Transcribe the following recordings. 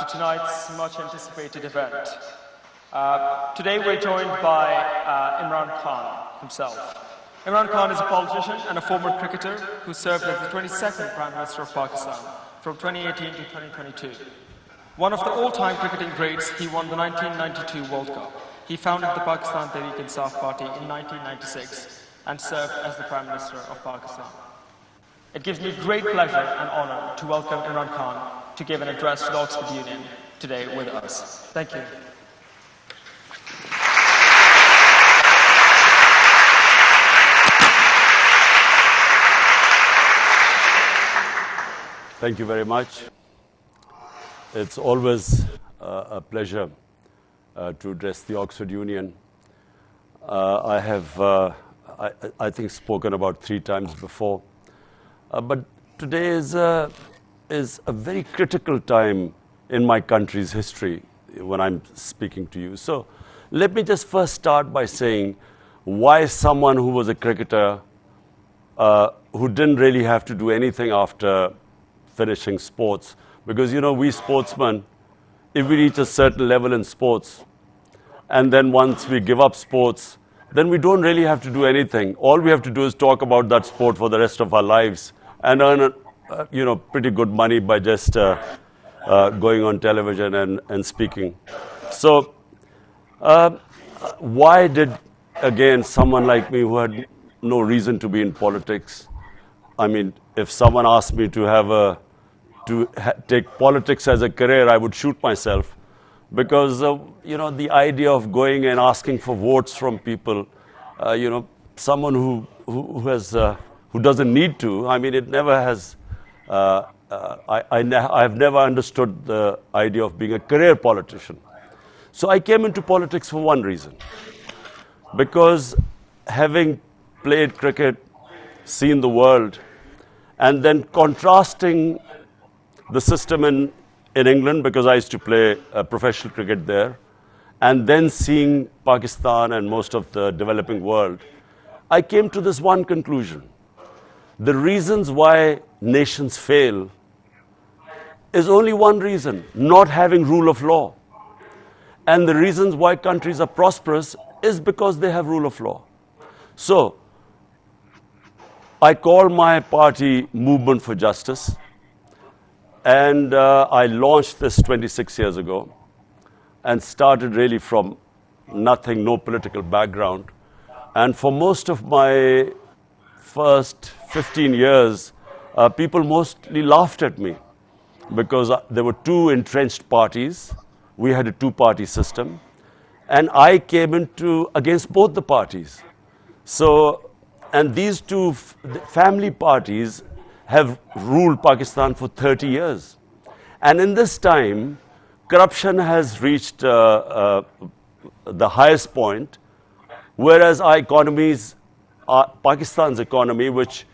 to tonight's much anticipated event. Today we're joined by Imran Khan himself. Imran Khan is a politician and a former cricketer who served as the 22nd Prime Minister of Pakistan from 2018 to 2022. One of the all-time cricketing greats, he won the 1992 World Cup. He founded the Pakistan Tehreek-e-Insaf Party in 1996 and served as the Prime Minister of Pakistan. It gives me great pleasure and honor to welcome Imran Khan to give an address to the Oxford Union today with us. Thank you. Thank you very much. It's always a pleasure to address the Oxford Union. I have, I think, spoken about 3 times before. But today is a very critical time in my country's history when I'm speaking to you. So let me just first start by saying why someone who was a cricketer, who didn't really have to do anything after finishing sports, because, you know, we sportsmen, if we reach a certain level in sports, and then once we give up sports, then we don't really have to do anything. All we have to do is talk about that sport for the rest of our lives and earn, pretty good money by just going on television and speaking. So why did, again, someone like me who had no reason to be in politics, I mean, if someone asked me to take politics as a career, I would shoot myself. Because, the idea of going and asking for votes from people, someone who doesn't need to, I mean, it never has, I've never understood the idea of being a career politician. So I came into politics for one reason. Because having played cricket, seen the world, and then contrasting the system in England, because I used to play professional cricket there, and then seeing Pakistan and most of the developing world, I came to this one conclusion. The reasons why nations fail is only one reason: not having rule of law. And the reasons why countries are prosperous is because they have rule of law. So I call my party Movement for Justice. And I launched this 26 years ago and started really from nothing, no political background. And for most of my first 15 years, people mostly laughed at me because there were 2 entrenched parties. We had a 2-party system. And I came against both the parties. So, and these 2 family parties have ruled Pakistan for 30 years. And in this time, corruption has reached the highest point, whereas our economies, Pakistan's economy, which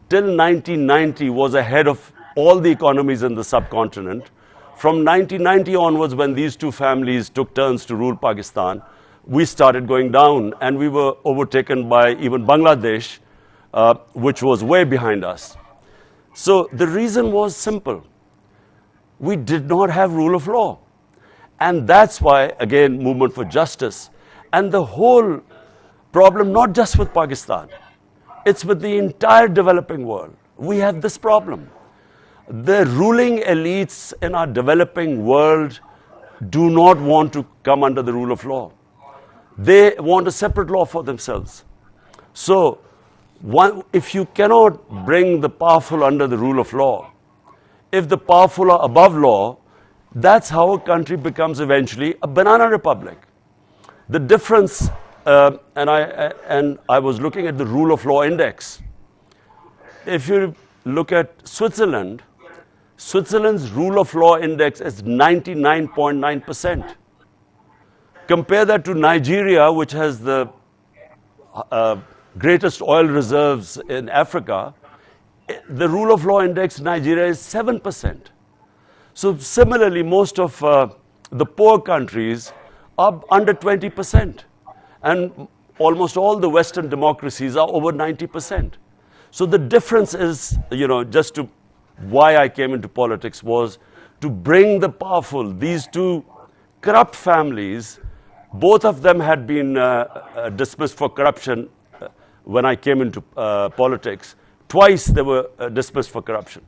till 1990 was ahead of all the economies in the subcontinent, from 1990 onwards, when these 2 families took turns to rule Pakistan, we started going down, and we were overtaken by even Bangladesh, which was way behind us. So the reason was simple. We did not have rule of law. And that's why, again, Movement for Justice. And the whole problem, not just with Pakistan, it's with the entire developing world. We have this problem. The ruling elites in our developing world do not want to come under the rule of law. They want a separate law for themselves. So if you cannot bring the powerful under the rule of law, if the powerful are above law, that's how a country becomes eventually a banana republic. The difference, and I was looking at the rule of law index. If you look at Switzerland, Switzerland's rule of law index is 99.9%. Compare that to Nigeria, which has the greatest oil reserves in Africa. The rule of law index in Nigeria is 7%. So similarly, most of the poor countries are under 20%. And almost all the Western democracies are over 90%. So the difference is, just to why I came into politics was to bring the powerful. These two corrupt families, both of them had been dismissed for corruption when I came into politics. Twice they were dismissed for corruption.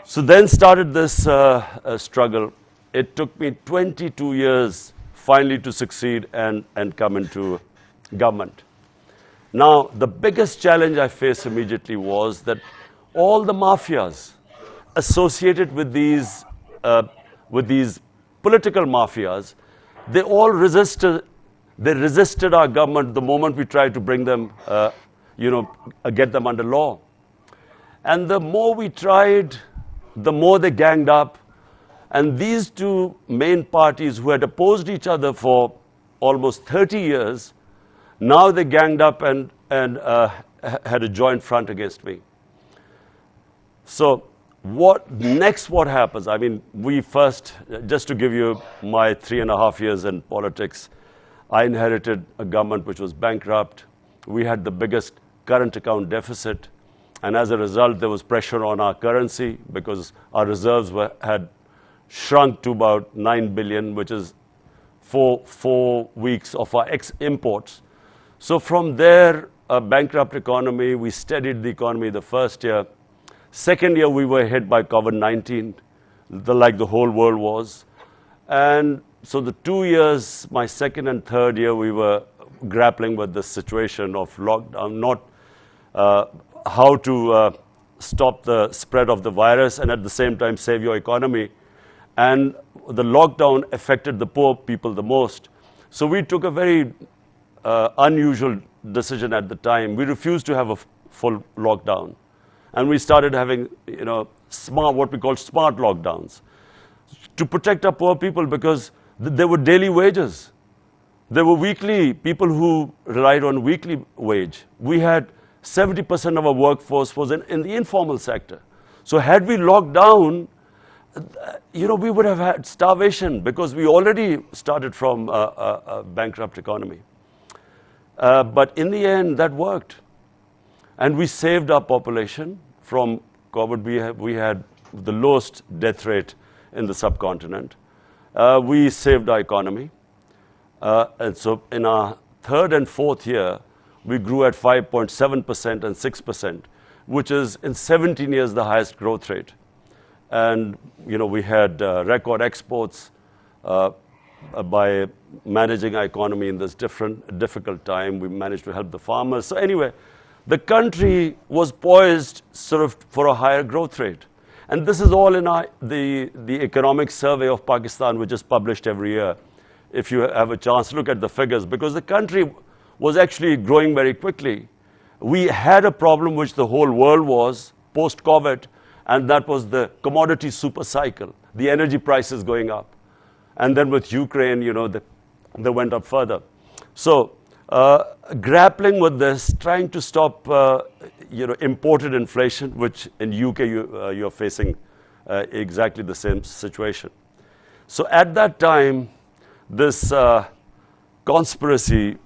So then started this struggle. It took me 22 years finally to succeed and come into government. Now, the biggest challenge I faced immediately was that all the mafias associated with these political mafias, they all resisted. They resisted our government the moment we tried to bring them, get them under law. And the more we tried, the more they ganged up. And these two main parties who had opposed each other for almost 30 years, now they ganged up and had a joint front against me. So what happens? I mean, we first, just to give you my 3.5 years in politics, I inherited a government which was bankrupt. We had the biggest current account deficit. And as a result, there was pressure on our currency because our reserves had shrunk to about 9 billion, which is four weeks of our imports. So from there, a bankrupt economy, we steadied the economy the first year. Second year, we were hit by COVID-19, like the whole world was. And so the 2 years, my second and third year, we were grappling with the situation of lockdown, not how to stop the spread of the virus and at the same time save your economy. And the lockdown affected the poor people the most. So we took a very unusual decision at the time. We refused to have a full lockdown. And we started having, what we call smart lockdowns to protect our poor people because there were daily wages. There were weekly people who relied on weekly wage. We had 70% of our workforce was in the informal sector. So had we locked down, we would have had starvation because we already started from a bankrupt economy. But in the end, that worked. And we saved our population from COVID. We had the lowest death rate in the subcontinent. We saved our economy. And so in our third and fourth year, we grew at 5.7% and 6%, which is in 17 years the highest growth rate. And we had record exports by managing our economy in this difficult time. We managed to help the farmers. So anyway, the country was poised sort of for a higher growth rate. And this is all in the economic survey of Pakistan, which is published every year. If you have a chance to look at the figures, because the country was actually growing very quickly. We had a problem which the whole world was post-COVID, and that was the commodity super cycle, the energy prices going up. And then with Ukraine, they went up further. So grappling with this, trying to stop imported inflation, which in UK you're facing exactly the same situation. So at that time, this conspiracy,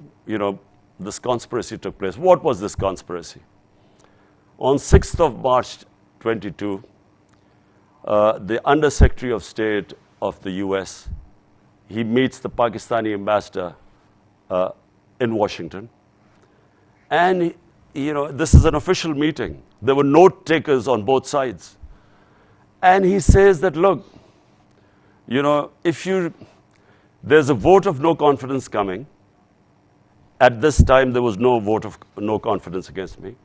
this conspiracy took place. What was this conspiracy? On 6th of March 22, the Under Secretary of State of the US, he meets the Pakistani ambassador in Washington. And, this is an official meeting. There were note takers on both sides. And he says that, look, there's a vote of no confidence coming. At this time, there was no vote of no confidence against me.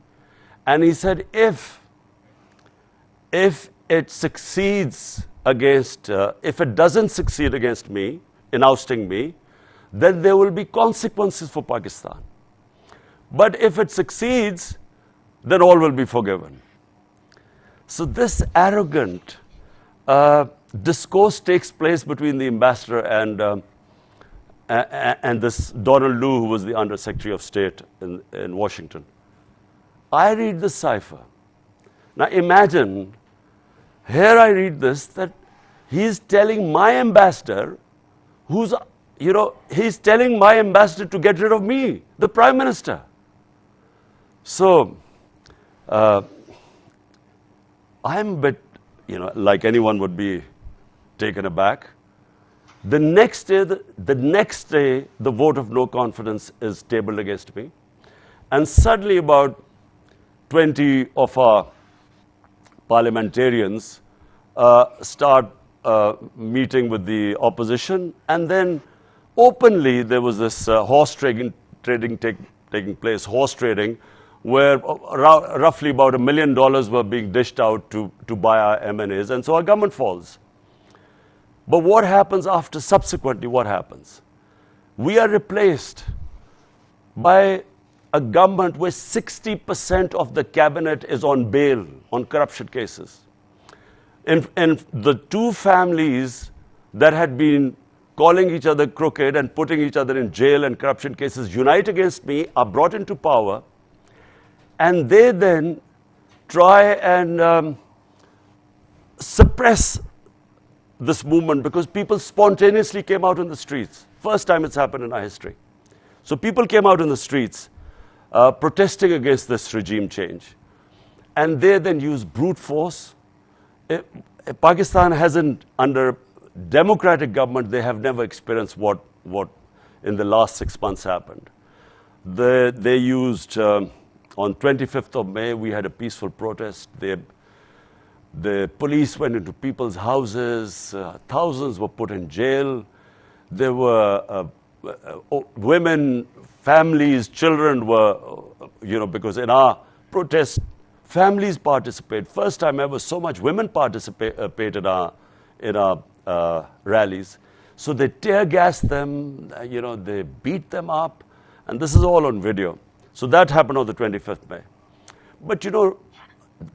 And he said, if it succeeds if it doesn't succeed against me, in ousting me, then there will be consequences for Pakistan. But if it succeeds, then all will be forgiven. So this arrogant discourse takes place between the ambassador and this Donald Lu, who was the Under Secretary of State in Washington. I read the cipher. Now imagine, here I read this, that he's telling my ambassador, he's telling my ambassador to get rid of me, the Prime Minister. So, I'm a bit like anyone would be taken aback. The next day, the vote of no confidence is tabled against me. And suddenly about 20 of our parliamentarians start meeting with the opposition. And then openly there was this horse trading taking place, horse trading, where roughly about $1 million were being dished out to buy our M&As. And so our government falls. But what happens after, subsequently, what happens? We are replaced by a government where 60% of the cabinet is on bail on corruption cases. And the two families that had been calling each other crooked and putting each other in jail and corruption cases unite against me, are brought into power, and they then try and suppress this movement because people spontaneously came out in the streets. First time it's happened in our history. So people came out in the streets protesting against this regime change. And they then use brute force. Pakistan hasn't, under democratic government, they have never experienced what in the last 6 months happened. They used, on 25th of May, we had a peaceful protest. The police went into people's houses, thousands were put in jail. There were women, families, children were, because in our protest, families participate. First time ever, so much women participate in our rallies. So they tear gas them, they beat them up, and this is all on video. So that happened on the 25th May. But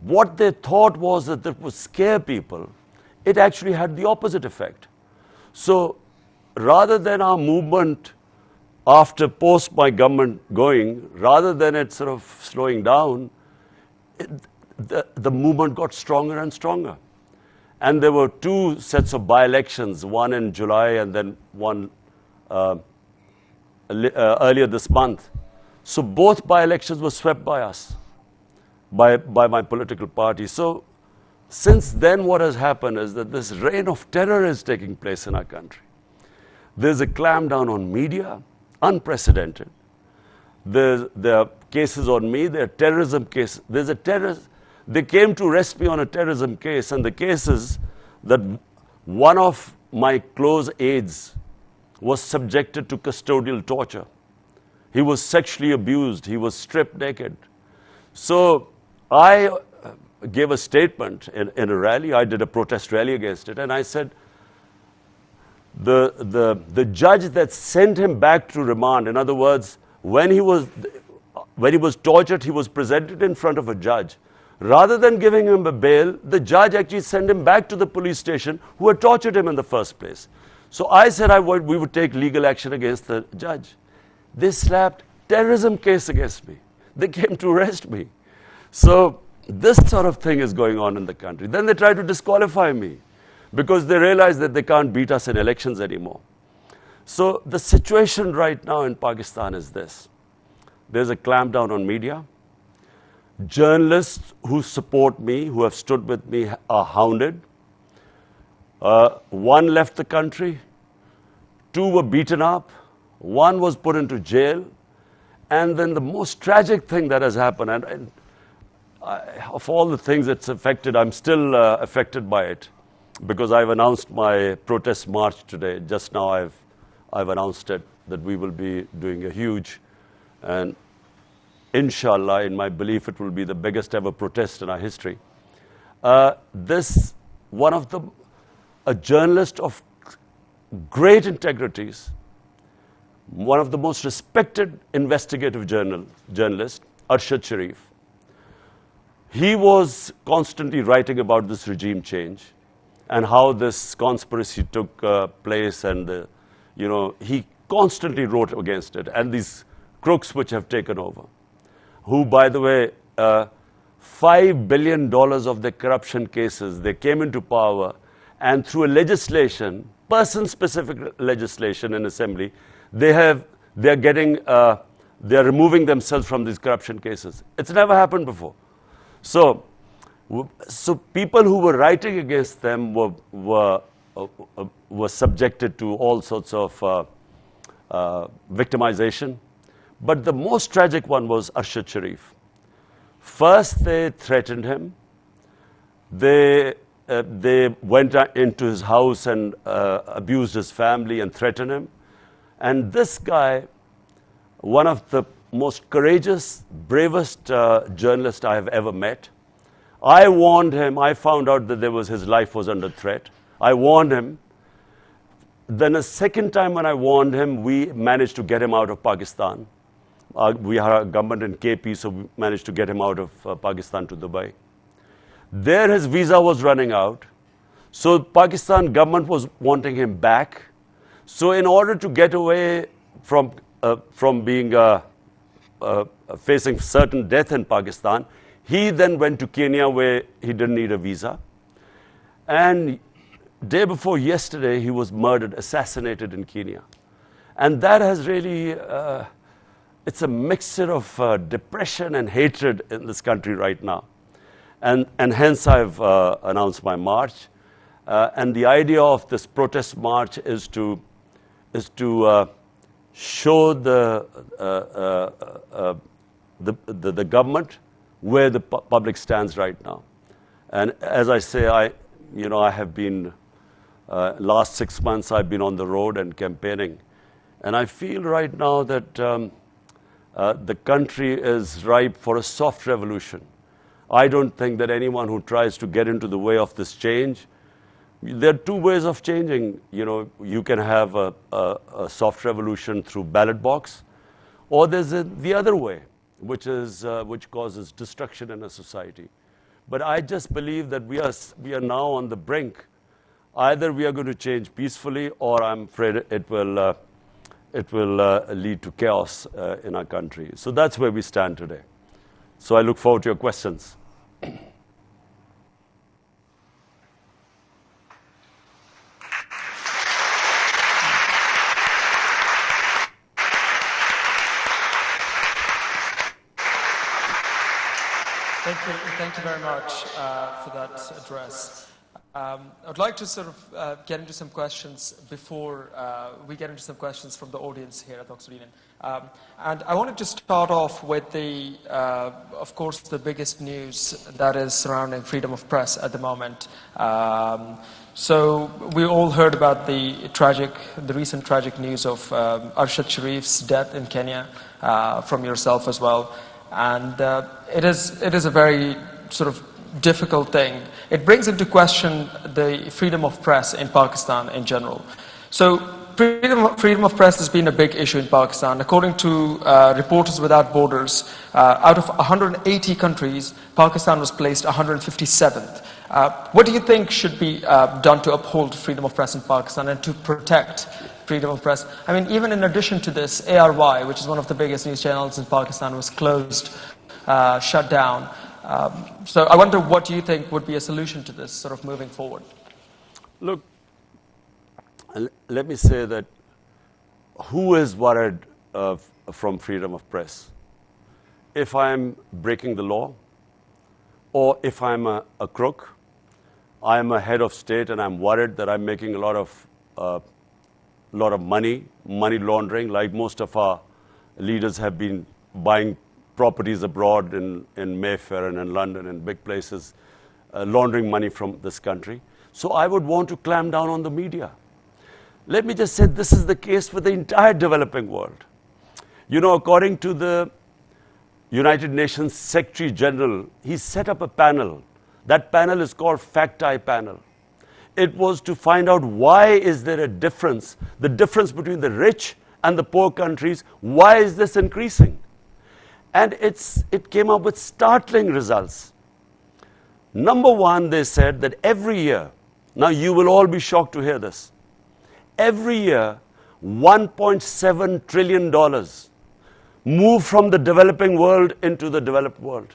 what they thought was that it would scare people. It actually had the opposite effect. So rather than our movement after post my government going, rather than it sort of slowing down, the movement got stronger and stronger. And there were two sets of by-elections, one in July and then one earlier this month. So both by-elections were swept by us, by my political party. So since then what has happened is that this reign of terror is taking place in our country. There's a clampdown on media, unprecedented. There are cases on me, there are terrorism cases. They came to arrest me on a terrorism case, and the case is that one of my close aides was subjected to custodial torture. He was sexually abused, he was stripped naked. So I gave a statement in a rally. I did a protest rally against it, and I said, the judge that sent him back to remand, in other words, when he was tortured, he was presented in front of a judge. Rather than giving him a bail, the judge actually sent him back to the police station who had tortured him in the first place. So I said we would take legal action against the judge. They slapped terrorism case against me. They came to arrest me. So this sort of thing is going on in the country. Then they try to disqualify me because they realize that they can't beat us in elections anymore. So the situation right now in Pakistan is this. There's a clampdown on media. Journalists who support me, who have stood with me, are hounded. One left the country. Two were beaten up. One was put into jail. And then the most tragic thing that has happened, and of all the things it's affected, I'm still affected by it because I've announced my protest march today. Just now I've announced it, that we will be doing a huge, and inshallah, in my belief, it will be the biggest ever protest in our history. A journalist of great integrities, one of the most respected investigative journalists, Arshad Sharif. He was constantly writing about this regime change and how this conspiracy took place, and he constantly wrote against it, and these crooks which have taken over, who, by the way, $5 billion of their corruption cases, they came into power, and through a legislation, person-specific legislation in assembly, they're removing themselves from these corruption cases. It's never happened before. So So people who were writing against them were subjected to all sorts of victimization. But the most tragic one was Arshad Sharif. First, they threatened him. They went into his house and abused his family and threatened him. And this guy, one of the most courageous, bravest journalists I have ever met, I warned him. I found out that his life was under threat. I warned him. Then a second time when I warned him, we managed to get him out of Pakistan. We had a government in KP, so we managed to get him out of Pakistan to Dubai. There his visa was running out. So Pakistan government was wanting him back. So in order to get away from being facing certain death in Pakistan, he then went to Kenya where he didn't need a visa. And day before yesterday, he was murdered, assassinated in Kenya. And that has really, it's a mixture of depression and hatred in this country right now. And hence I've announced my march. And the idea of this protest march is to show the government where the public stands right now. And as I say, I have been, last 6 months I've been on the road and campaigning. And I feel right now that the country is ripe for a soft revolution. I don't think that anyone who tries to get into the way of this change, there are two ways of changing. You can have a soft revolution through ballot box, or there's the other way, which causes destruction in a society. But I just believe that we are now on the brink. Either we are going to change peacefully, or I'm afraid it will lead to chaos in our country. So that's where we stand today. So I look forward to your questions. Thank you very much for that address. I'd like to sort of get into some questions before we get into some questions from the audience here at Oxford Union. And I wanted to start off with of course, the biggest news that is surrounding freedom of press at the moment. So we all heard about the recent tragic news of Arshad Sharif's death in Kenya, from yourself as well. And it is a very sort of difficult thing. It brings into question the freedom of press in Pakistan in general. So freedom of press has been a big issue in Pakistan. According to Reporters Without Borders, out of 180 countries, Pakistan was placed 157th. What do you think should be done to uphold freedom of press in Pakistan and to protect freedom of press? I mean, even in addition to this, ARY, which is one of the biggest news channels in Pakistan, was closed, shut down. So I wonder, what do you think would be a solution to this sort of moving forward? Look, let me say that who is worried from freedom of press? If I'm breaking the law, or if I'm a crook, I'm a head of state and I'm worried that I'm making a lot of money laundering, like most of our leaders have been buying properties abroad in Mayfair and in London and big places, laundering money from this country. So I would want to clamp down on the media. Let me just say, this is the case for the entire developing world. According to the United Nations Secretary General, he set up a panel. That panel is called Fact-Eye Panel. It was to find out why is there a difference, the difference between the rich and the poor countries, why is this increasing? And it came up with startling results. Number one, they said that every year, now you will all be shocked to hear this, every year, $1.7 trillion move from the developing world into the developed world,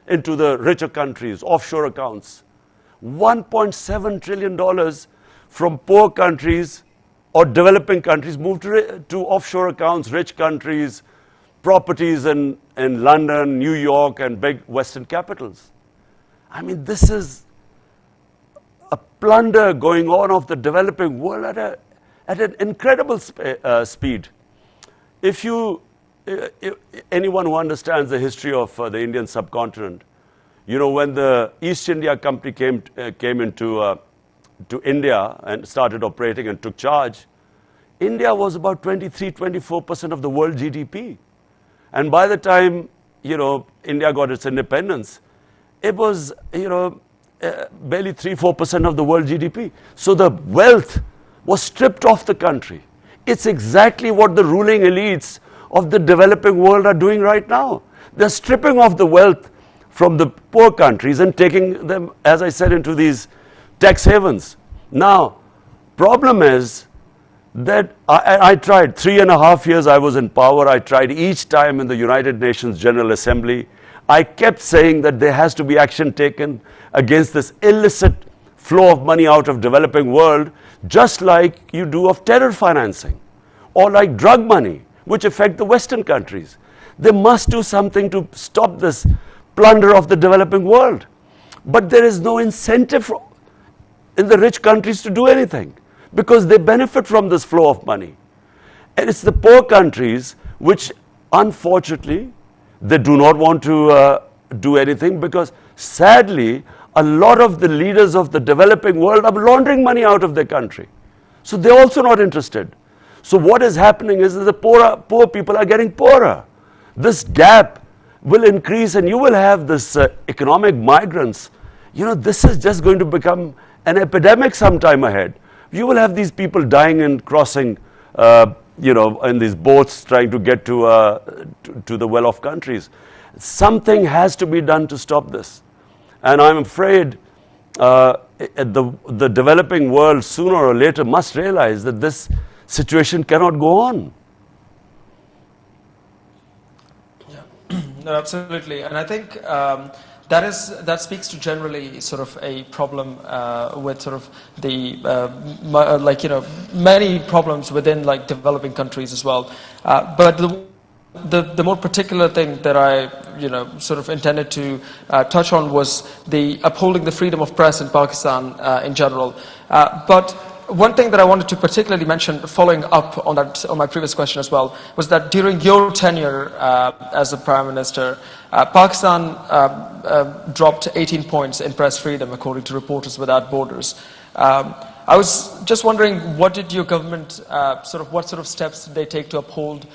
into the richer countries, offshore accounts. $1.7 trillion from poor countries or developing countries move to offshore accounts, rich countries, properties in London, New York, and big Western capitals. I mean, this is a plunder going on of the developing world at an incredible speed. If anyone who understands the history of the Indian subcontinent, you know, when the East India Company came into to India and started operating and took charge, India was about 23-24% of the world GDP. And by the time, you know, India got its independence, it was, you know, barely 3-4% of the world GDP. So the wealth was stripped off the country. It's exactly what the ruling elites of the developing world are doing right now. They're stripping off the wealth from the poor countries and taking them, as I said, into these tax havens. Now, problem is that I tried 3.5 years I was in power. I tried each time in the United Nations General Assembly. I kept saying that there has to be action taken against this illicit flow of money out of developing world, just like you do of terror financing or like drug money, which affect the Western countries. They must do something to stop this plunder of the developing world. But there is no incentive in the rich countries to do anything because they benefit from this flow of money. And it's the poor countries which, unfortunately, they do not want to do anything because, sadly, a lot of the leaders of the developing world are laundering money out of their country. So they're also not interested. So what is happening is that the poor people are getting poorer. This gap will increase and you will have this economic migrants. You know, this is just going to become an epidemic sometime ahead. You will have these people dying and crossing, you know, in these boats trying to get to the well-off countries. Something has to be done to stop this. And I'm afraid the developing world sooner or later must realize that this situation cannot go on. Yeah, no, absolutely. And I think that speaks to generally sort of a problem with sort of the like, you know, many problems within like developing countries as well. But the more particular thing that I, you know, sort of intended to touch on was the upholding the freedom of press in Pakistan in general. But one thing that I wanted to particularly mention, following up on that, on my previous question as well, was that during your tenure as the Prime Minister, Pakistan dropped 18 points in press freedom, according to Reporters Without Borders. I was just wondering, what did your government, what sort of steps did they take to uphold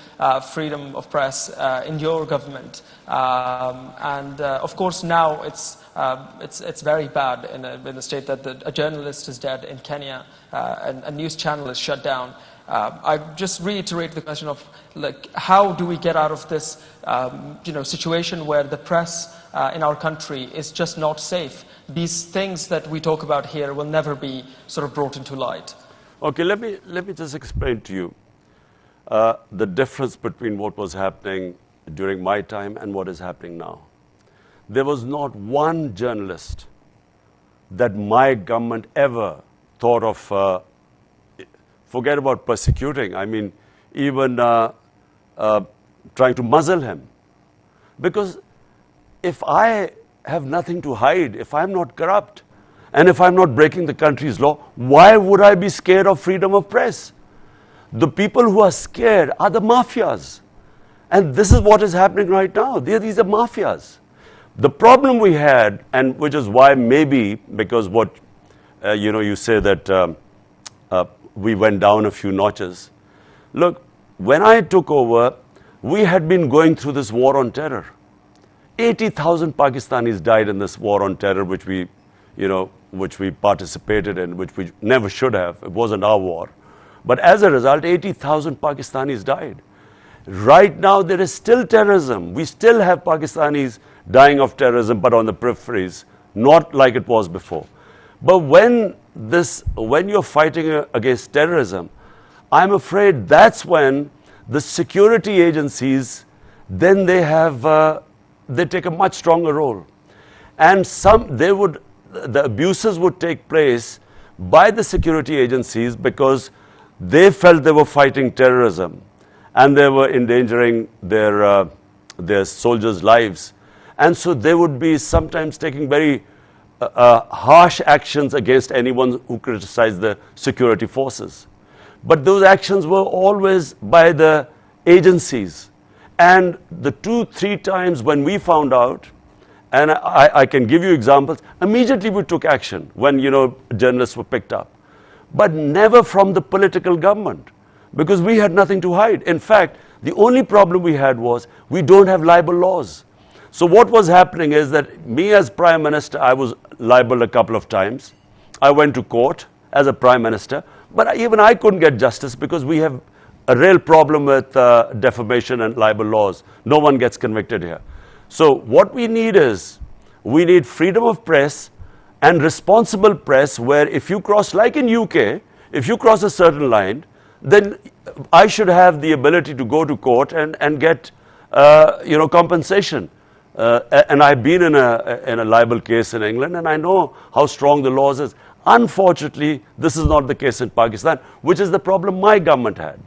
freedom of press in your government? Of course, now it's very bad in the state that a journalist is dead in Kenya, and a news channel is shut down. I just reiterate the question of, like, how do we get out of this you know, situation where the press in our country is just not safe? These things that we talk about here will never be sort of brought into light. Okay, let me just explain to you the difference between what was happening during my time and what is happening now. There was not one journalist that my government ever thought of, forget about persecuting, I mean, even trying to muzzle him. Because if I have nothing to hide, if I'm not corrupt, and if I'm not breaking the country's law, why would I be scared of freedom of press? The people who are scared are the mafias. And this is what is happening right now. These are mafias. The problem we had, and which is why maybe, because what, you know, you say that we went down a few notches. Look, when I took over, we had been going through this war on terror. 80,000 Pakistanis died in this war on terror, which we, you know, which we participated in, which we never should have. It wasn't our war. But as a result, 80,000 Pakistanis died. Right now, there is still terrorism. We still have Pakistanis dying of terrorism, but on the peripheries, not like it was before. But when you're fighting against terrorism, I'm afraid that's when the security agencies, then they take a much stronger role. And the abuses would take place by the security agencies because they felt they were fighting terrorism and they were endangering their soldiers' lives. And so they would be sometimes taking very harsh actions against anyone who criticized the security forces. But those actions were always by the agencies. And the 2-3 times when we found out, and I can give you examples, immediately we took action when, journalists were picked up. But never from the political government, because we had nothing to hide. In fact, the only problem we had was we don't have libel laws. So what was happening is that me as Prime Minister, I was libeled a couple of times. I went to court as a Prime Minister, but even I couldn't get justice because we have a real problem with defamation and libel laws. No one gets convicted here. So what we need is, we need freedom of press and responsible press, where if you cross, like in UK, if you cross a certain line, then I should have the ability to go to court and get compensation. And I've been in a libel case in England, and I know how strong the laws is. Unfortunately, this is not the case in Pakistan, which is the problem my government had.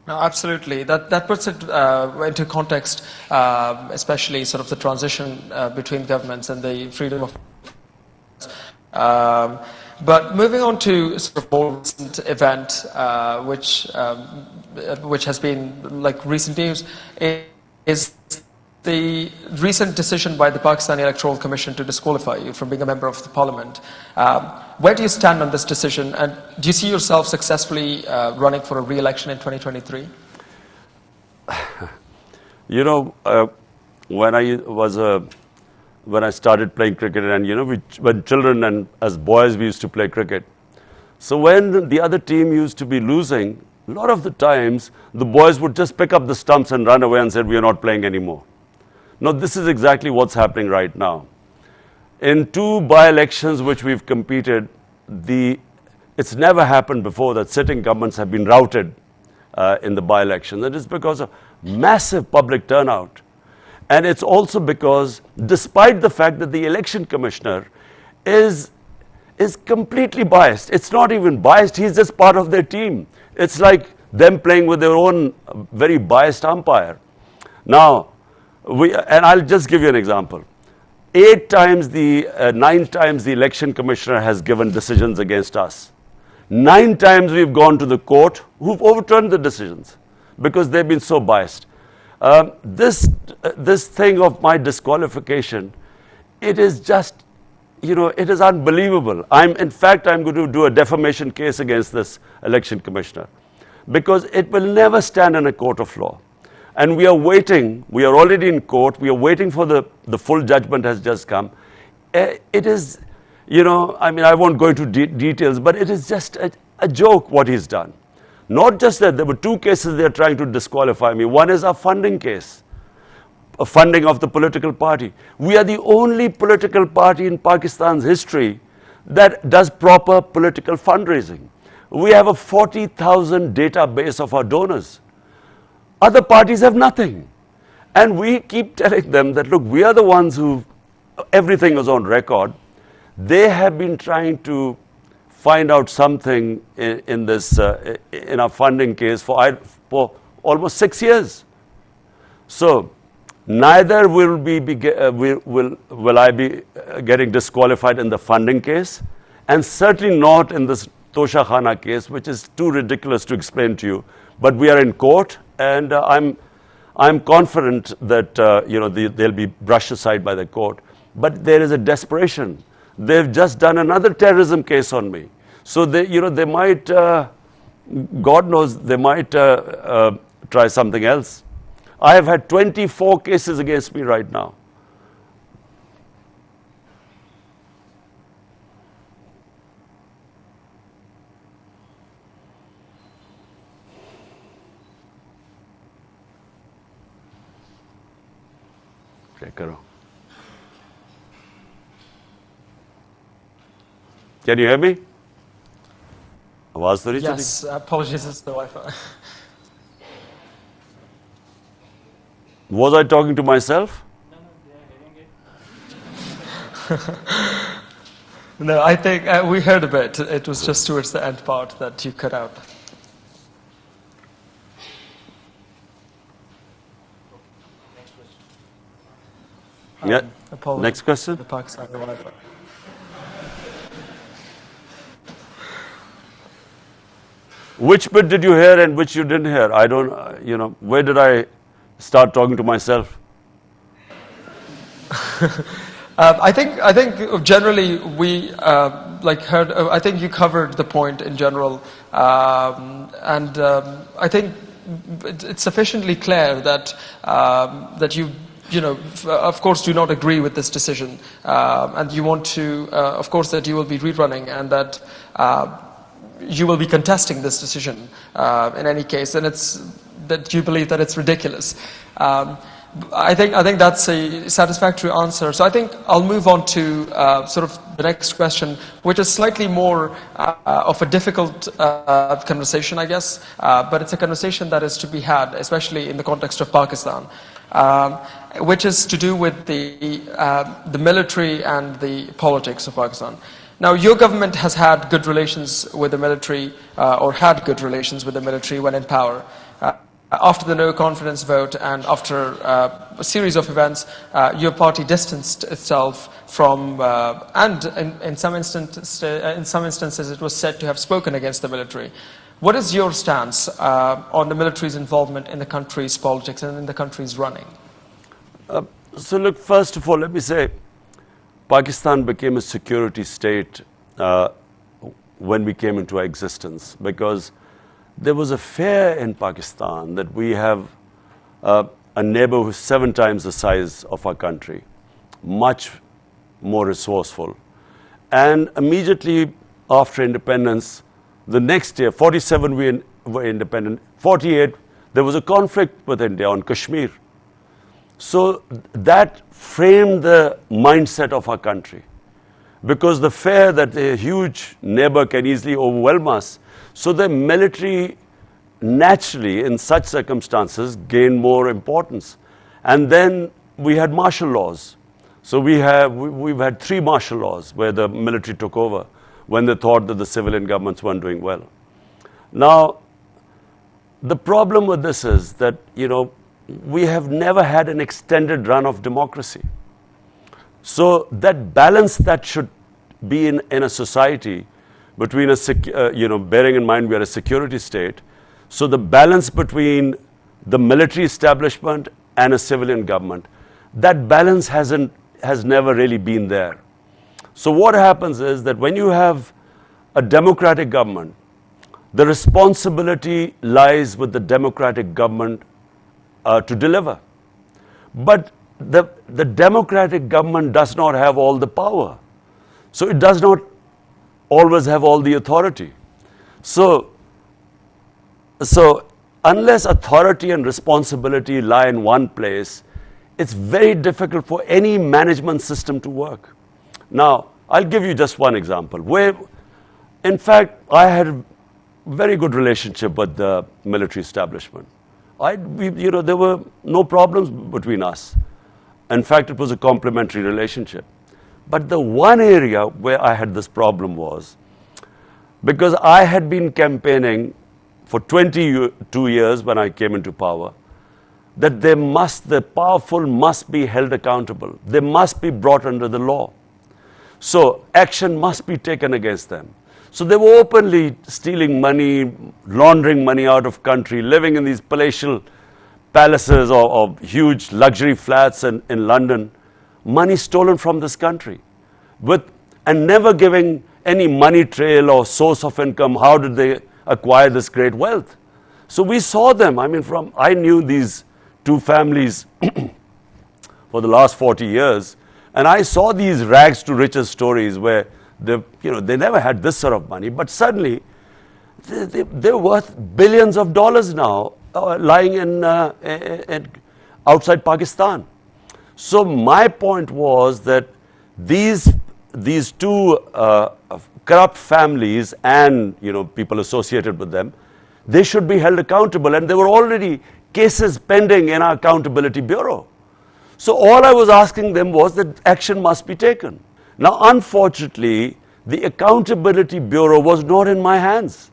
No, absolutely. That puts it into context, especially sort of the transition between governments and the freedom of. But moving on to sort of more recent event, which has been like recent news, is the recent decision by the Pakistani Electoral Commission to disqualify you from being a member of the Parliament. Where do you stand on this decision, and do you see yourself successfully running for a re-election in 2023? When I started playing cricket, and when children and as boys we used to play cricket. So when the other team used to be losing, a lot of the times the boys would just pick up the stumps and run away and said, "We are not playing anymore." Now this is exactly what's happening right now. In 2 by-elections which we've competed, it's never happened before that sitting governments have been routed in the by-elections. It is because of massive public turnout. And it's also because, despite the fact that the election commissioner is completely biased, it's not even biased, he's just part of their team. It's like them playing with their own very biased umpire. Now, and I'll just give you an example. 9 times the election commissioner has given decisions against us. 9 times we've gone to the court who've overturned the decisions because they've been so biased. This thing of my disqualification, it is just, it is unbelievable. In fact, I'm going to do a defamation case against this election commissioner because it will never stand in a court of law. And we are waiting, we are already in court, we are waiting for the full judgment has just come. It is, I won't go into details, but it is just a joke what he's done. Not just that, there were 2 cases they are trying to disqualify me. One is a funding case, a funding of the political party. We are the only political party in Pakistan's history that does proper political fundraising. We have a 40,000 database of our donors. Other parties have nothing. And we keep telling them that, look, we are the ones who, everything is on record. They have been trying to find out something in our funding case for almost 6 years. So neither will I be getting disqualified in the funding case, and certainly not in this Tosha Khana case, which is too ridiculous to explain to you. But we are in court, and I'm confident that they'll be brushed aside by the court. But there is a desperation. They've just done another terrorism case on me. So they might, God knows, they might try something else. I have had 24 cases against me right now. Okay, karo. Can you hear me? Yes, apologies, it's the Wi-Fi. Was I talking to myself? No, I think we heard a bit. It was just towards the end part that you cut out. Yeah. Apologies. Next question. The Pakistan Wi-Fi. Which bit did you hear and which you didn't hear? I don't, where did I start talking to myself? I think generally we heard. I think you covered the point in general, and I think it's sufficiently clear that that you of course do not agree with this decision, and you want to, of course, that you will be rerunning and that you will be contesting this decision in any case, and it's that you believe that it's ridiculous. I think that's a satisfactory answer. So I think I'll move on to sort of the next question, which is slightly more of a difficult conversation, I guess, but it's a conversation that is to be had, especially in the context of Pakistan, which is to do with the military and the politics of Pakistan. Now, your government has had good relations with the military, or had good relations with the military when in power. After the no confidence vote and after a series of events, your party distanced itself from, and in some instances it was said to have spoken against the military. What is your stance on the military's involvement in the country's politics and in the country's running? So look, first of all, let me say, Pakistan became a security state when we came into existence, because there was a fear in Pakistan that we have a neighbor who's 7 times the size of our country, much more resourceful. And immediately after independence, the next year, 47 we were independent, 48 there was a conflict with India on Kashmir. So that framed the mindset of our country, because the fear that a huge neighbor can easily overwhelm us. So the military naturally in such circumstances gained more importance. And then we had martial laws. So we've had 3 martial laws where the military took over when they thought that the civilian governments weren't doing well. Now, the problem with this is that, we have never had an extended run of democracy. So that balance that should be in a society between bearing in mind we are a security state, so the balance between the military establishment and a civilian government, that balance has never really been there. So what happens is that when you have a democratic government, the responsibility lies with the democratic government to deliver. But the democratic government does not have all the power. So it does not always have all the authority. So unless authority and responsibility lie in one place, it's very difficult for any management system to work. Now, I'll give you just one example where, in fact, I had a very good relationship with the military establishment. There were no problems between us. In fact, it was a complementary relationship. But the one area where I had this problem was because I had been campaigning for 22 years when I came into power, that the powerful must be held accountable. They must be brought under the law. So action must be taken against them. So they were openly stealing money, laundering money out of country, living in these palatial palaces or huge luxury flats in London, money stolen from this country, and never giving any money trail or source of income. How did they acquire this great wealth? So we saw them. I knew these 2 families for the last 40 years, and I saw these rags to riches stories where they never had this sort of money, but suddenly they're worth billions of dollars now, lying in outside Pakistan. So my point was that these 2 corrupt families and people associated with them, they should be held accountable, and there were already cases pending in our accountability bureau. So all I was asking them was that action must be taken. Now, unfortunately, the accountability bureau was not in my hands.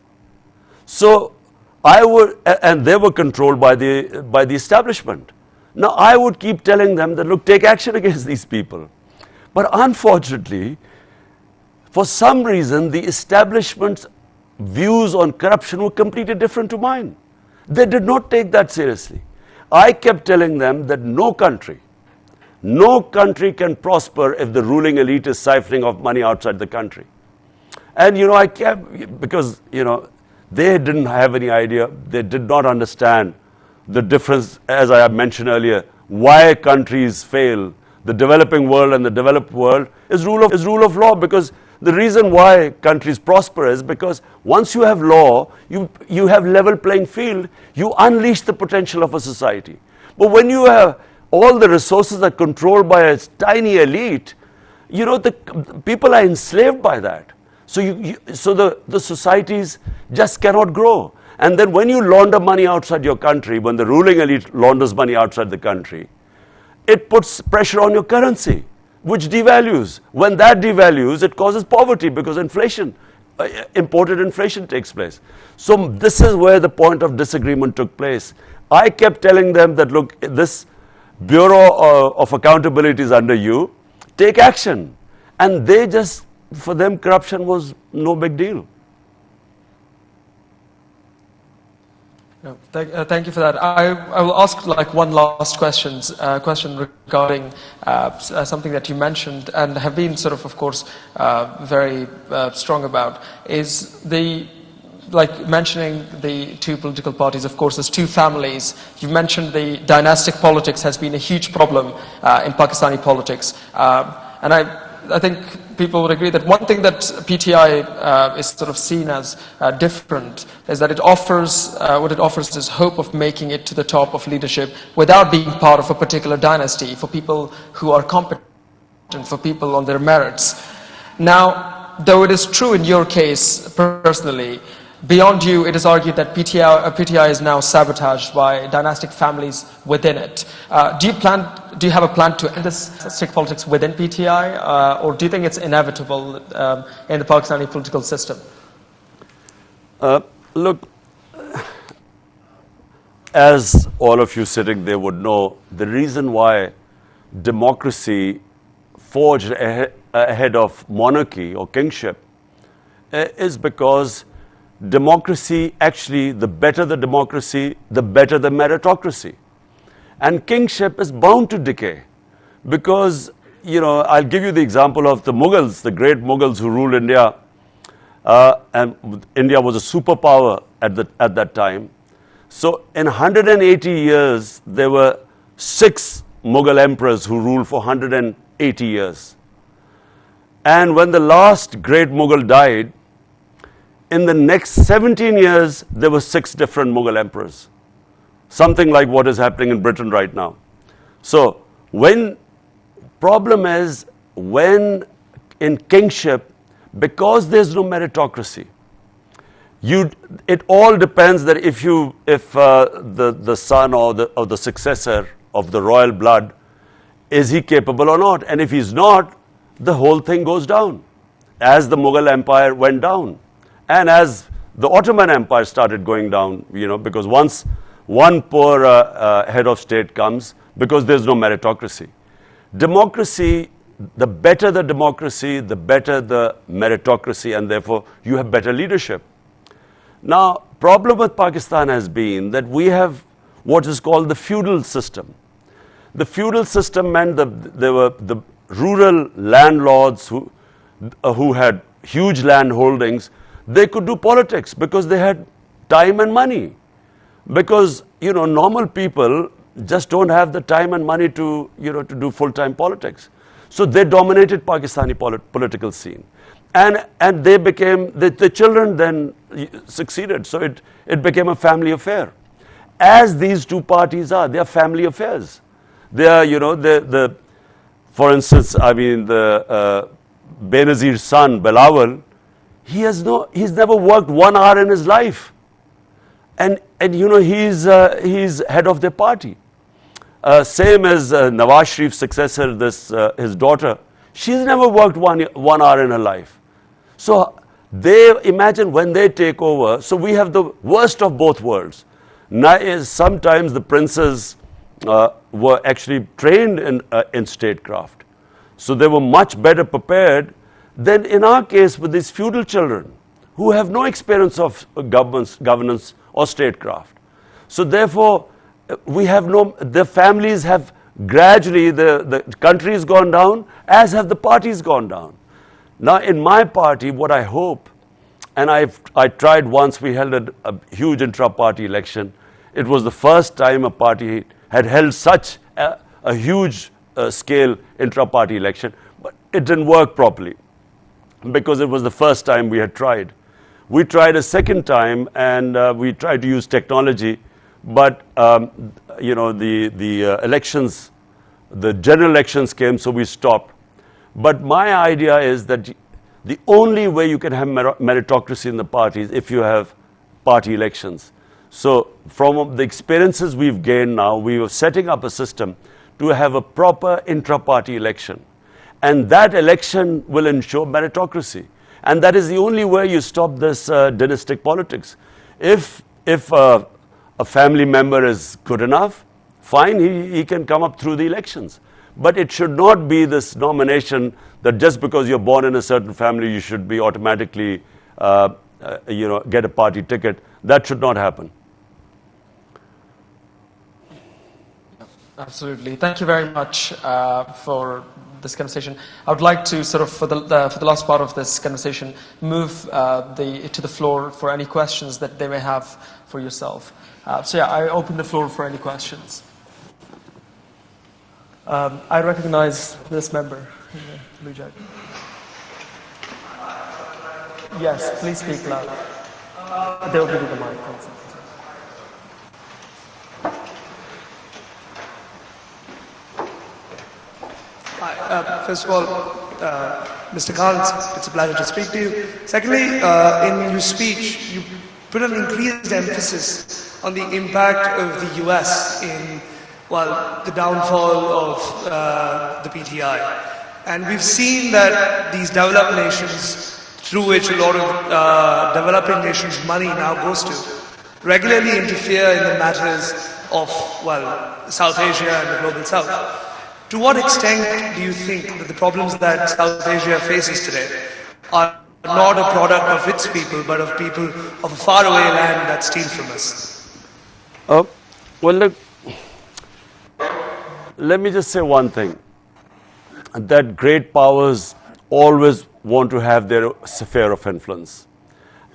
So and they were controlled by the establishment. Now, I would keep telling them that, look, take action against these people. But unfortunately, for some reason, the establishment's views on corruption were completely different to mine. They did not take that seriously. I kept telling them that no country can prosper if the ruling elite is siphoning off money outside the country. And, I kept, because, they didn't have any idea, they did not understand the difference, as I have mentioned earlier, why countries fail. The developing world and the developed world is rule of law, because the reason why countries prosper is because once you have law, you have level playing field, you unleash the potential of a society. But when you have all the resources are controlled by a tiny elite, the people are enslaved by that. So the societies just cannot grow. And then when you launder money outside your country, when the ruling elite launders money outside the country, it puts pressure on your currency, which devalues. When that devalues, it causes poverty because inflation, imported inflation takes place. So this is where the point of disagreement took place. I kept telling them that, look, this Bureau of Accountability is under you, take action. And they just, for them, corruption was no big deal. No, thank you for that. I will ask one last question regarding something that you mentioned and have been of course, very strong about, is mentioning the two political parties, of course, as two families. You mentioned the dynastic politics has been a huge problem in Pakistani politics. And I think people would agree that one thing that PTI is seen as different is that it offers, what it offers is hope of making it to the top of leadership without being part of a particular dynasty, for people who are competent, for people on their merits. Now, though it is true in your case personally, beyond you, it is argued that PTI is now sabotaged by dynastic families within it. Do you have a plan to end this dynastic politics within PTI, or do you think it's inevitable in the Pakistani political system? Look, as all of you sitting there would know, the reason why democracy forged ahead of monarchy or kingship is because democracy, actually, the better the democracy, the better the meritocracy. And kingship is bound to decay because, I'll give you the example of the Mughals, the great Mughals who ruled India. And India was a superpower at that time. So in 180 years, there were 6 Mughal emperors who ruled for 180 years. And when the last great Mughal died, in the next 17 years, there were 6 different Mughal emperors. Something like what is happening in Britain right now. So, problem is, when in kingship, because there's no meritocracy, it all depends that if the son or the successor of the royal blood, is he capable or not? And if he's not, the whole thing goes down, as the Mughal Empire went down. And as the Ottoman Empire started going down, because once one poor head of state comes, because there's no meritocracy. Democracy, the better the democracy, the better the meritocracy, and therefore you have better leadership. Now, problem with Pakistan has been that we have what is called the feudal system. The feudal system meant that there were the rural landlords who had huge land holdings. They could do politics because they had time and money. Because, normal people just don't have the time and money to do full-time politics. So they dominated Pakistani political scene. And they became, the children then succeeded. So it became a family affair. As these two parties are, they are family affairs. They are, for instance, the Benazir's son, Bilawal, he's never worked 1 hour in his life. And he's head of their party. Same as Nawaz Sharif's successor, his daughter. She's never worked 1 hour in her life. So they imagine when they take over. So we have the worst of both worlds. Sometimes the princes were actually trained in statecraft. So they were much better prepared than in our case with these feudal children who have no experience of governance or statecraft. So therefore, the families have gradually, the country has gone down, as have the parties gone down. Now in my party, what I hope, and I tried once, we held a huge intra-party election. It was the first time a party had held such a huge scale intra-party election, but it didn't work properly because it was the first time we had tried. We tried a second time, and we tried to use technology, but you know, the elections, the general elections came, so we stopped. But my idea is that the only way you can have meritocracy in the party is if you have party elections. So from the experiences we've gained now, we were setting up a system to have a proper intra-party election. And that election will ensure meritocracy. And that is the only way you stop this dynastic politics. If a family member is good enough, fine, he can come up through the elections. But it should not be this nomination that just because you're born in a certain family, you should be automatically, you know, get a party ticket. That should not happen. Absolutely. Thank you very much for this conversation. I would like to sort of, for the last part of this conversation, move to the floor for any questions that they may have for yourself. So yeah, I open the floor for any questions. I recognize this member in the blue jacket. Yes, please speak loud. They will give you the mic. Hi, first of all, Mr. Khan, it's a pleasure to speak to you. Secondly, in your speech, you put an increased emphasis on the impact of the US in, well, the downfall of the PTI. And we've seen that these developed nations, through which a lot of developing nations' money now goes to, regularly interfere in the matters of, well, South Asia and the global South. To what extent do you think that the problems that South Asia faces today are not a product of its people, but of people of a faraway land that steal from us? Well, look, let me just say one thing, that great powers always want to have their sphere of influence.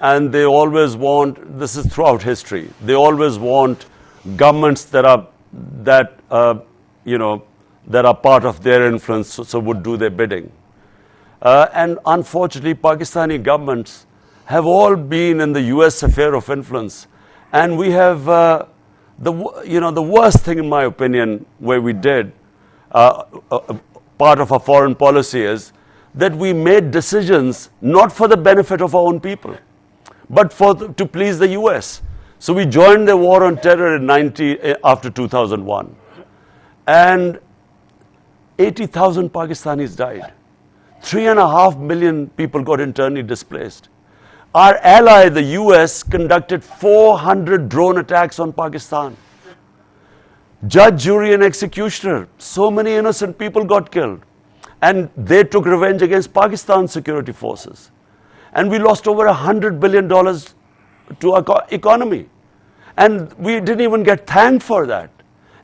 And they always want, this is throughout history, they always want governments that are part of their influence, so would do their bidding. And unfortunately, Pakistani governments have all been in the US sphere of influence. And we have, the worst thing in my opinion, where we did, part of our foreign policy is that we made decisions not for the benefit of our own people, but to please the US. So we joined the war on terror after 2001. And 80,000 Pakistanis died. 3.5 million people got internally displaced. Our ally, the US, conducted 400 drone attacks on Pakistan. Judge, jury, and executioner. So many innocent people got killed. And they took revenge against Pakistan's security forces. And we lost over $100 billion to our economy. And we didn't even get thanked for that.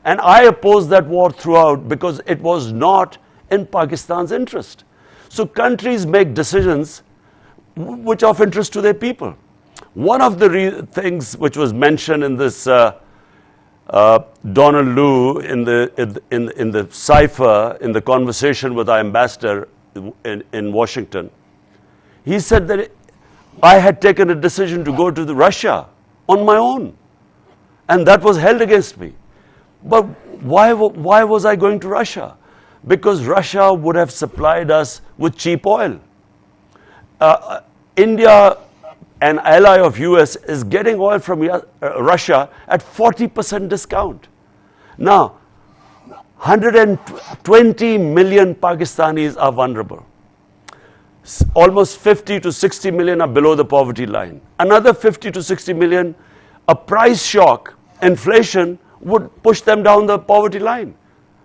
And I opposed that war throughout because it was not in Pakistan's interest. So countries make decisions which are of interest to their people. One of the things which was mentioned in this Donald Lu in the cipher, in the conversation with our ambassador in Washington, he said that I had taken a decision to go to Russia on my own. And that was held against me. But why was I going to Russia? Because Russia would have supplied us with cheap oil. India, an ally of US, is getting oil from Russia at 40% discount. Now, 120 million Pakistanis are vulnerable. Almost 50 to 60 million are below the poverty line. Another 50 to 60 million, a price shock, inflation, would push them down the poverty line.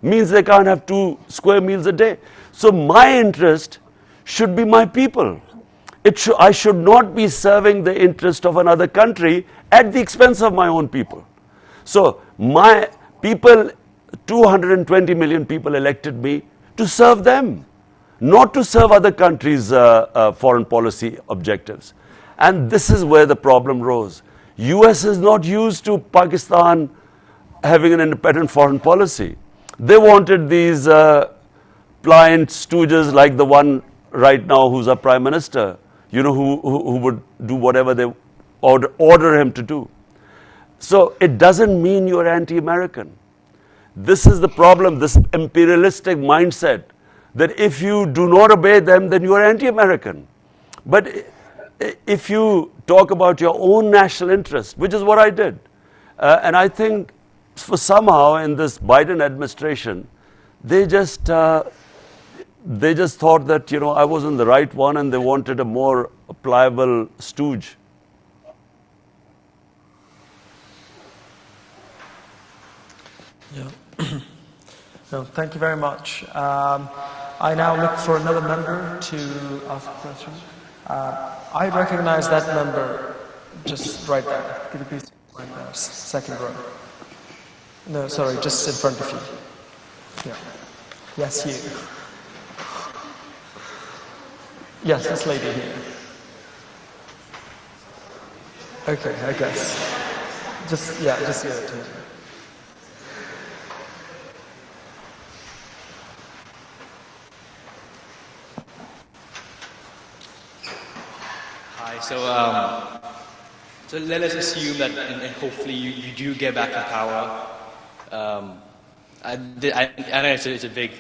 Means they can't have 2 square meals a day. So my interest should be my people. I should not be serving the interest of another country at the expense of my own people. So my people, 220 million people elected me to serve them, not to serve other countries' foreign policy objectives. And this is where the problem rose. US is not used to Pakistan having an independent foreign policy. They wanted these pliant stooges like the one right now who's our prime minister, you know, who would do whatever they order him to do. So it doesn't mean you're anti-American. This is the problem, this imperialistic mindset that if you do not obey them, then you are anti-American. But if you talk about your own national interest, which is what I did, and I think for somehow in this Biden administration, they just thought that, you know, I wasn't the right one and they wanted a more pliable stooge. Yeah. No, thank you very much. I now look for another member to ask a question. I recognize that member just right there. Could you please right there, second row? No, sorry, just in front of you. Yeah. Yes, you. Yes, this lady here. Okay, I guess. Just give it to him. Hi, so let us assume that, and hopefully you do get back in power. I know it's a big...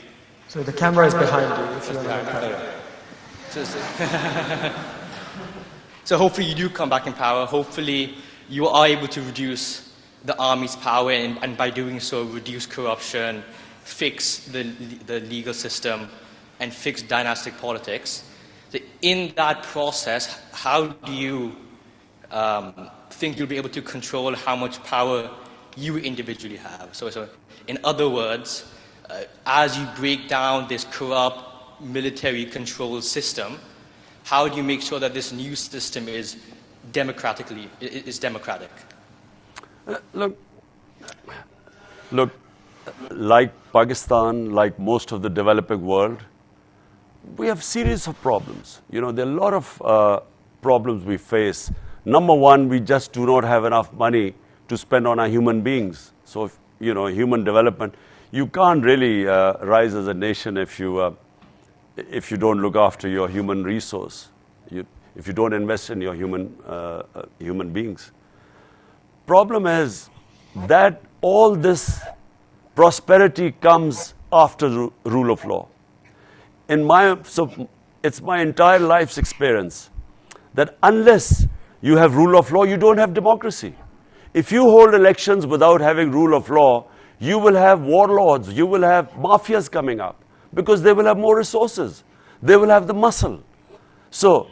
So the camera is behind you, if you want to So hopefully you do come back in power. Hopefully you are able to reduce the army's power and by doing so reduce corruption, fix the legal system, and fix dynastic politics. So in that process, how do you think you'll be able to control how much power you individually have? So in other words, as you break down this corrupt military control system, how do you make sure that this new system is democratic? Look, like Pakistan, like most of the developing world, we have series of problems. You know, there are a lot of problems we face. Number one, we just do not have enough money to spend on our human beings. So, you know, human development, you can't really rise as a nation if you don't look after your human resource, if you don't invest in your human beings. Problem is that all this prosperity comes after the rule of law. So it's my entire life's experience that unless you have rule of law, you don't have democracy. If you hold elections without having rule of law, you will have warlords, you will have mafias coming up because they will have more resources. They will have the muscle. So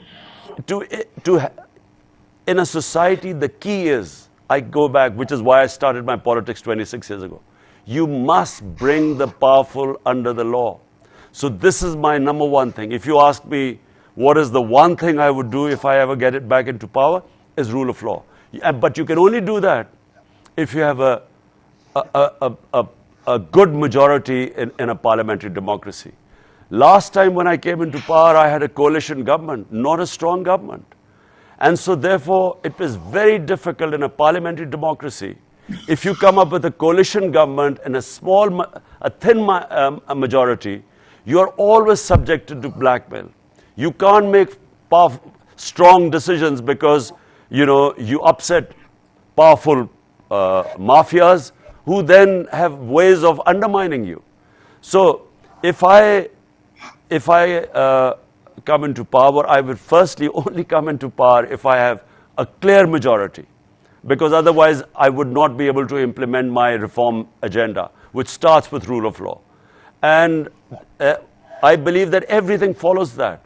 in a society, the key is, I go back, which is why I started my politics 26 years ago. You must bring the powerful under the law. So this is my number one thing. If you ask me, what is the one thing I would do if I ever get it back into power, is rule of law. But you can only do that if you have a good majority in a parliamentary democracy. Last time when I came into power, I had a coalition government, not a strong government. And so therefore, it is very difficult in a parliamentary democracy. If you come up with a coalition government and a thin majority, you are always subjected to blackmail. You can't make strong decisions because, you know, you upset powerful mafias who then have ways of undermining you. So if I come into power, I will firstly only come into power if I have a clear majority, because otherwise I would not be able to implement my reform agenda, which starts with rule of law. And I believe that everything follows that.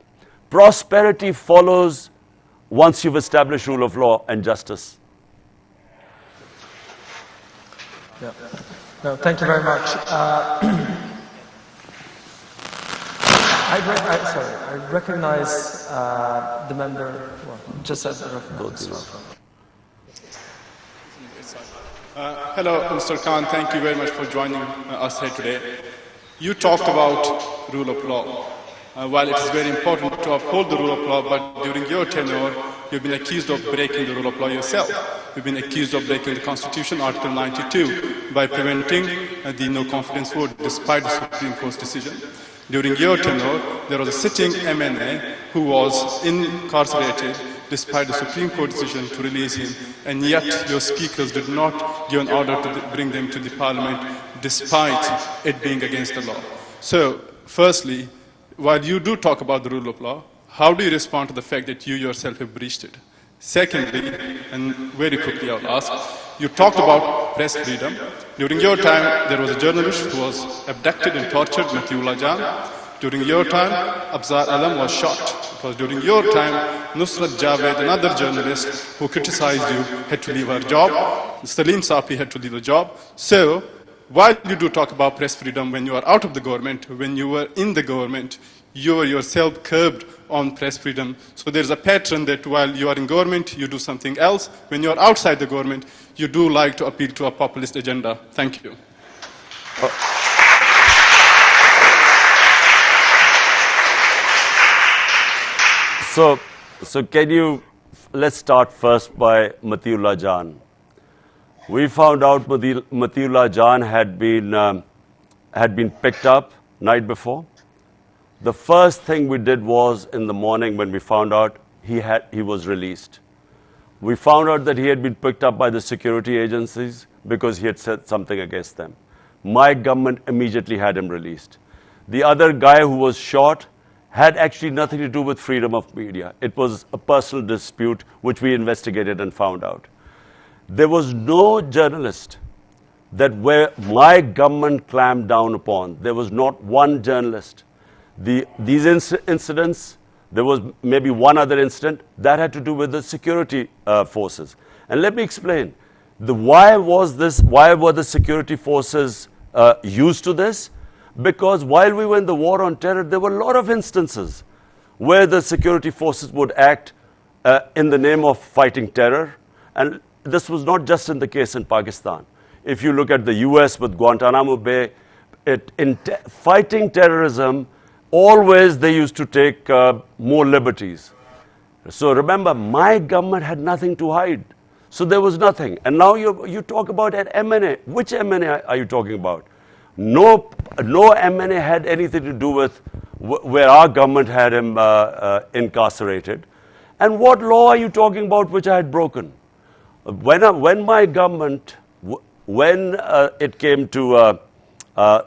Prosperity follows once you've established rule of law and justice. Yeah. No, thank you very much. I recognize the member. Well, just as the Hello, Mr. Khan. Thank you very much for joining us here today. You talked about rule of law. While it is very important to uphold the rule of law, but during your tenure, you've been accused of breaking the rule of law yourself. You've been accused of breaking the Constitution, Article 92, by preventing the no-confidence vote despite the Supreme Court's decision. During your tenure, there was a sitting MNA who was incarcerated despite the Supreme Court decision to release him, and yet your speakers did not give an order to bring them to the parliament despite it being against the law. So, firstly, while you do talk about the rule of law, how do you respond to the fact that you yourself have breached it? Secondly, and very quickly I'll ask, you talked about press freedom. During your time, there was a journalist who was abducted and tortured, Matiullah Jan. During your time, Abzar Alam was shot. It was during your time, Nusrat Javed, another journalist who criticized you, had to leave her job. Salim Safi had to leave the job. So, while you do talk about press freedom when you are out of the government, when you were in the government, you were yourself curbed on press freedom. So there's a pattern that while you are in government, you do something else. When you are outside the government, you do like to appeal to a populist agenda. Thank you. So can you, let's start first by Matiullah Jan. We found out Matiullah Jan had been picked up night before. The first thing we did was in the morning when we found out he was released. We found out that he had been picked up by the security agencies because he had said something against them. My government immediately had him released. The other guy who was shot had actually nothing to do with freedom of media. It was a personal dispute which we investigated and found out. There was no journalist that where my government clamped down upon. There was not one journalist. These incidents, there was maybe one other incident that had to do with the security forces. And let me explain. Why were the security forces used to this? Because while we were in the war on terror, there were a lot of instances where the security forces would act in the name of fighting terror. And this was not just in the case in Pakistan. If you look at the US with Guantanamo Bay, fighting terrorism, always they used to take more liberties. So remember, my government had nothing to hide. So there was nothing. And now you talk about an MNA. Which MNA are you talking about? No MNA had anything to do with where our government had him incarcerated. And what law are you talking about which I had broken? When my government, when it came to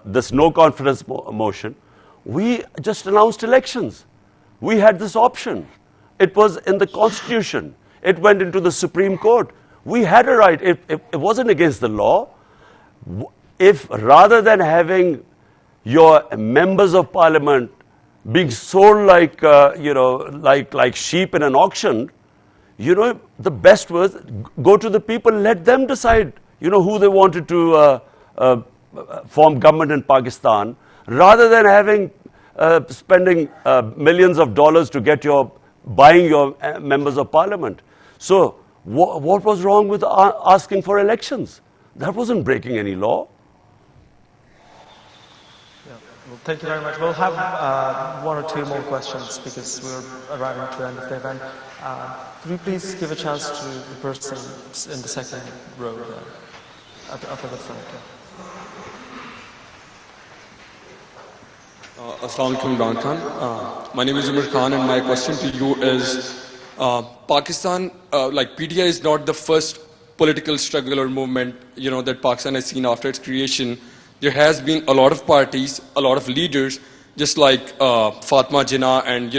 this no confidence motion, we just announced elections. We had this option. It was in the Constitution. It went into the Supreme Court. We had a right. It wasn't against the law. If rather than having your members of parliament being sold like, like sheep in an auction, the best was go to the people, let them decide, who they wanted to form government in Pakistan, rather than having spending millions of dollars to get buying your members of parliament. So what was wrong with asking for elections? That wasn't breaking any law. Well, thank you very much. We'll have one or two more questions because we're arriving to the end of the event. Could you please give a chance to the person in the second row there, up at the front? Assalamu alaikum, Imran Khan. My name is Imran Khan, and my question to you is, Pakistan, like PTI is not the first political struggle or movement, that Pakistan has seen after its creation. There has been a lot of parties, a lot of leaders, just like Fatma Jinnah and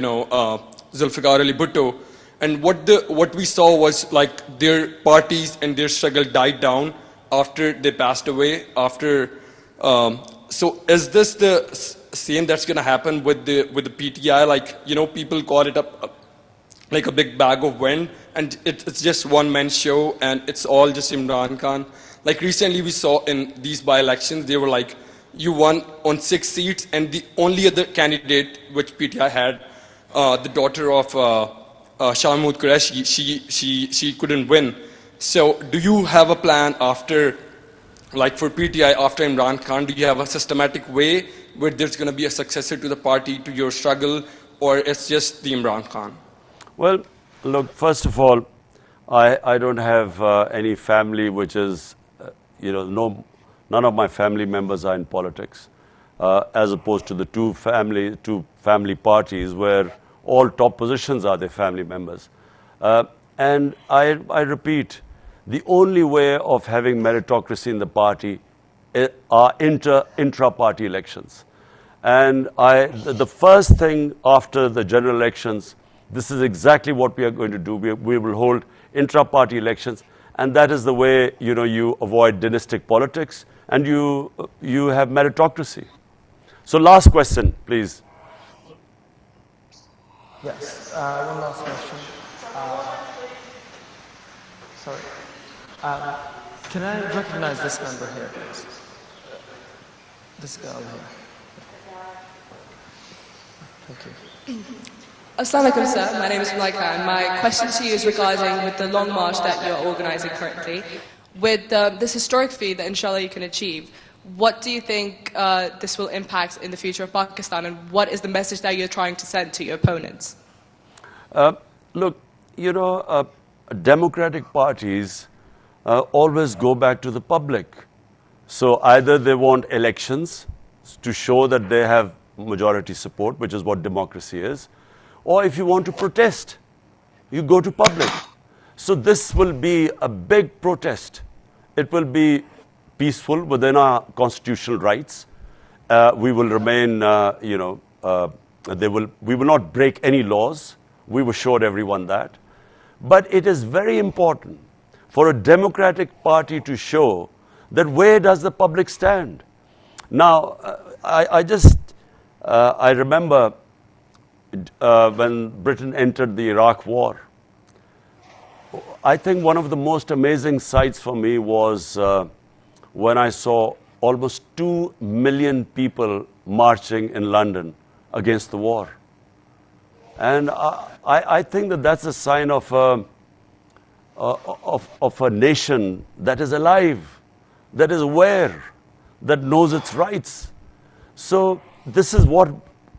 Zulfikar Ali Bhutto. And what we saw was like their parties and their struggle died down after they passed away. So is this the same that's going to happen with the PTI? Like people call it like a big bag of wind, and it's just one man show, and it's all just Imran Khan. Like recently we saw in these by-elections, they were like, you won on 6 seats, and the only other candidate which PTI had, the daughter of Shah Mahmood Qureshi, she couldn't win. So do you have a plan after, like for PTI after Imran Khan, do you have a systematic way where there's going to be a successor to the party, to your struggle, or it's just the Imran Khan? Well, look, first of all, I don't have any family which is, none of my family members are in politics, as opposed to the two family parties where all top positions are their family members. And I repeat, the only way of having meritocracy in the party are intra-party elections. And the first thing after the general elections, this is exactly what we are going to do. We will hold intra-party elections, and that is the way you avoid dynastic politics and you have meritocracy. So last question, please. Yes, one last question. Sorry. Can I recognize this member here, please? This girl here. Thank you. Assalamu alaikum, sir. My name is Naya Pakistan. My question to you is regarding with the long march that you're organizing currently. With this historic feat that inshallah you can achieve, what do you think this will impact in the future of Pakistan, and what is the message that you're trying to send to your opponents? Look, democratic parties always go back to the public. So either they want elections to show that they have majority support, which is what democracy is, or if you want to protest, you go to public. So this will be a big protest. It will be peaceful within our constitutional rights. We will remain, we will not break any laws. We've assured everyone that. But it is very important for a democratic party to show that where does the public stand. Now, I remember when Britain entered the Iraq War. I think one of the most amazing sights for me was when I saw almost 2 million people marching in London against the war. And I think that that's a sign of a nation that is alive, that is aware, that knows its rights. So this is what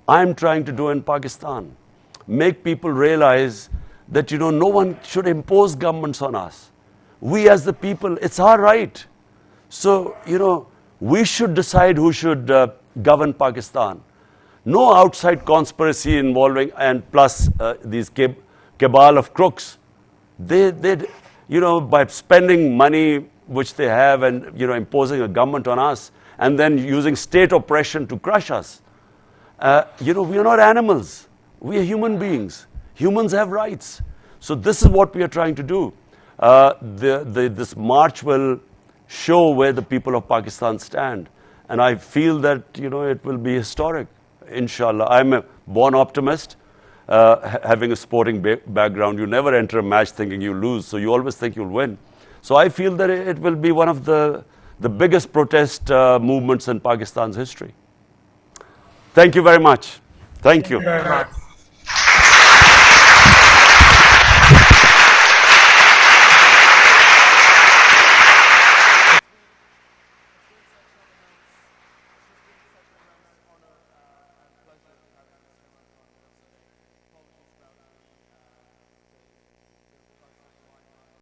I'm trying to do in Pakistan. Make people realize that, no one should impose governments on us. We as the people, it's our right. So, we should decide who should govern Pakistan. No outside conspiracy involving, and plus these cabal of crooks. They by spending money which they have and, imposing a government on us and then using state oppression to crush us. We are not animals. We are human beings. Humans have rights. So this is what we are trying to do. This march will show where the people of Pakistan stand. And I feel that, it will be historic, inshallah. I'm a born optimist, having a sporting background. You never enter a match thinking you lose, so you always think you'll win. So I feel that it will be one of the biggest protest movements in Pakistan's history. Thank you very much. Thank you. Thank you very much.